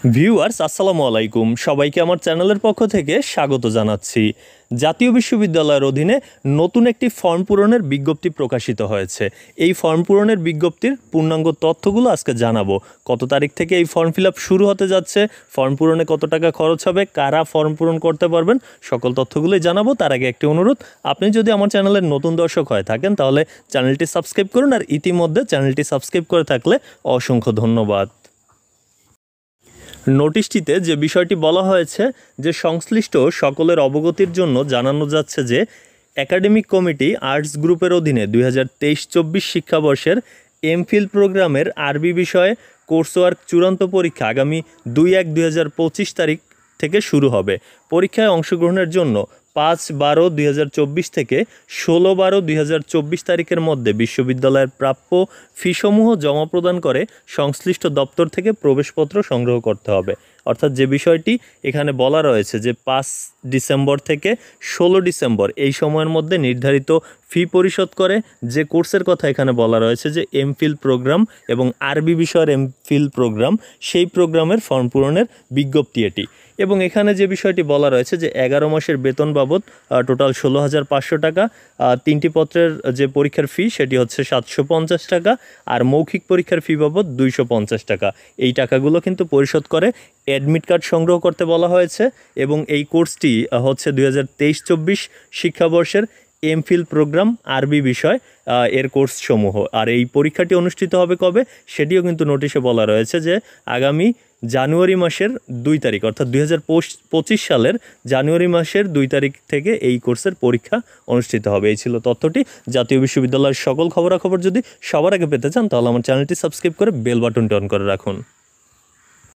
Viewers আসসালামু আলাইকুম, সবাইকে আমার চ্যানেলের পক্ষ থেকে স্বাগত জানাচ্ছি। জাতীয় বিশ্ববিদ্যালয়ের অধীনে নতুন একটি ফর্ম পূরণের বিজ্ঞপ্তি প্রকাশিত হয়েছে। এই ফর্ম পূরণের বিজ্ঞপ্তির পূর্ণাঙ্গ তথ্যগুলো আজকে জানাবো। কত তারিখ থেকে এই ফর্ম ফিল আপ শুরু হতে যাচ্ছে, ফর্ম পূরণে কত টাকা খরচ হবে, কারা ফর্ম পূরণ করতে পারবেন, সকল তথ্যগুলোই জানাবো। তার আগে একটি অনুরোধ, আপনি যদি আমার চ্যানেলের নতুন দর্শক হয়ে থাকেন তাহলে চ্যানেলটি সাবস্ক্রাইব করুন, আর ইতিমধ্যে চ্যানেলটি সাবস্ক্রাইব করে থাকলে অসংখ্য ধন্যবাদ। নোটিশটিতে যে বিষয়টি বলা হয়েছে যে সংশ্লিষ্ট সকলের অবগতির জন্য জানানো যাচ্ছে যে একাডেমিক কমিটি আর্টস গ্রুপের অধীনে 2023-24 শিক্ষাবর্ষের এমফিল প্রোগ্রামের আরবি বিষয়ে কোর্সওয়ার্ক চূড়ান্ত পরীক্ষা আগামী 2-1-2025 তারিখ থেকে শুরু হবে। পরীক্ষায় অংশগ্রহণের জন্য 5-12-2024 থেকে 16-12-2024 তারিখের মধ্যে বিশ্ববিদ্যালয়ের প্রাপ্য ফিসমূহ জমা প্রদান করে সংশ্লিষ্ট দপ্তর থেকে প্রবেশপত্র সংগ্রহ করতে হবে। অর্থাৎ যে বিষয়টি এখানে বলা রয়েছে যে 5 ডিসেম্বর থেকে 16 ডিসেম্বর এই সময়ের মধ্যে নির্ধারিত ফি পরিশোধ করে যে কোর্সের কথা এখানে বলা রয়েছে যে এমফিল প্রোগ্রাম এবং আরবি বিষয়ের এমফিল প্রোগ্রাম, সেই প্রোগ্রামের ফর্ম পূরণের বিজ্ঞপ্তি এটি। এবং এখানে যে বিষয়টি বলা রয়েছে যে 11 মাসের বেতন বাবদ টোটাল 16,500 টাকা, 3টি পত্রের যে পরীক্ষার ফি সেটি হচ্ছে 750 টাকা, আর মৌখিক পরীক্ষার ফি বাবদ 250 টাকা। এই টাকাগুলো কিন্তু পরিশোধ করে অ্যাডমিট কার্ড সংগ্রহ করতে বলা হয়েছে। এবং এই কোর্সটি হচ্ছে 2023-24 শিক্ষাবর্ষের এমফিল প্রোগ্রাম আরবি বিষয় এর কোর্স সমূহ। আর এই পরীক্ষাটি অনুষ্ঠিত হবে কবে সেটিও কিন্তু নোটিশে বলা রয়েছে যে আগামী জানুয়ারি মাসের 2 তারিখ, অর্থাৎ 2025 সালের জানুয়ারি মাসের 2 তারিখ থেকে এই কোর্সের পরীক্ষা অনুষ্ঠিত হবে। এই ছিল তথ্যটি। জাতীয় বিশ্ববিদ্যালয়ের সকল খবরাখবর যদি সবার আগে পেতে চান তাহলে আমার চ্যানেলটি সাবস্ক্রাইব করে বেল বাটনটি অন করে রাখুন।